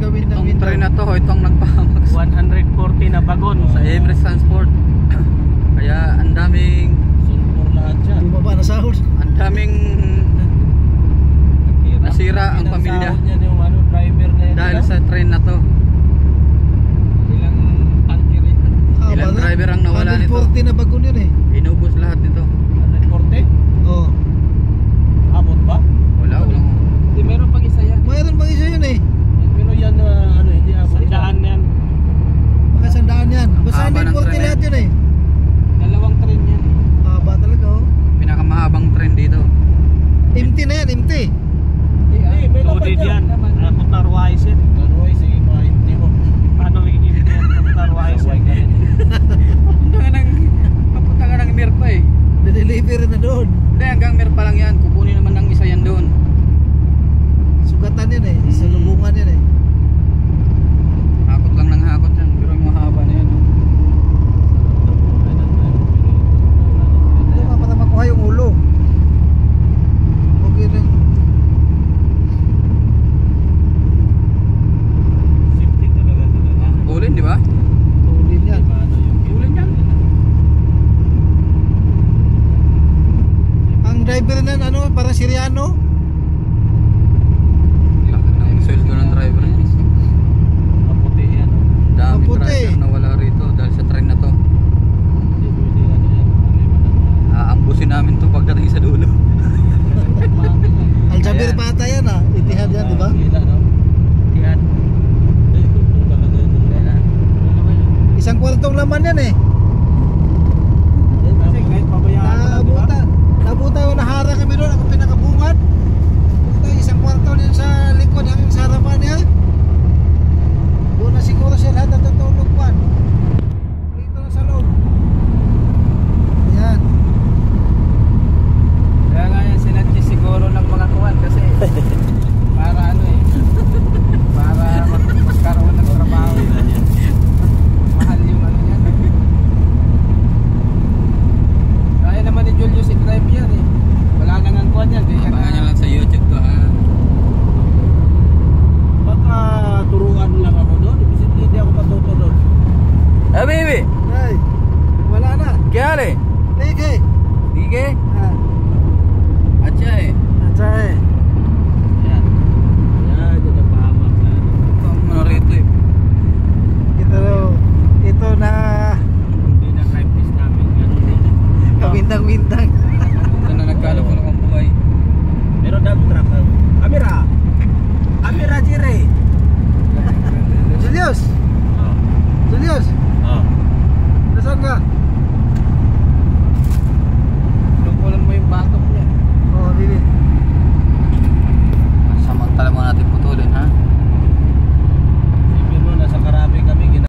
gagawin ng Itong train na to, itong nagpahamak 140 na bagon sa Emirates Transport. Kaya ang daming Sulfur lahat yan. Bumaba na sahod. ang daming nasira ang pamilya Pinasahod niyan yung ano, driver na yan. dahil sa train na to. ilang tanker eh. Ilang driver ang nawala nito? 140 na bagon yun eh. Inubos lahat nito. 140? Oo. Abot ba? Wala. Hindi, meron pang isa yan. Mayroon pang isa yun eh. Pero yan na ano, hindi abot. Sandaan yan. Baka sandaan yan. Basta Haba ng 140 tren lahat yun eh. Dalawang train yan. Haba talaga oh. Pinakamahabang train dito. Empty na yan, empty. Hindi, may laban Loaded yan. yan. Putarwise yan. Karoy, sige, hindi mo. Paano i-import yan? Putarwise Saway yan. ka rin. Papunta nga ng Mirpa eh. Na-deliver na doon. Hindi, hanggang Mirpa lang yan. Kukunin naman ng isa yan doon.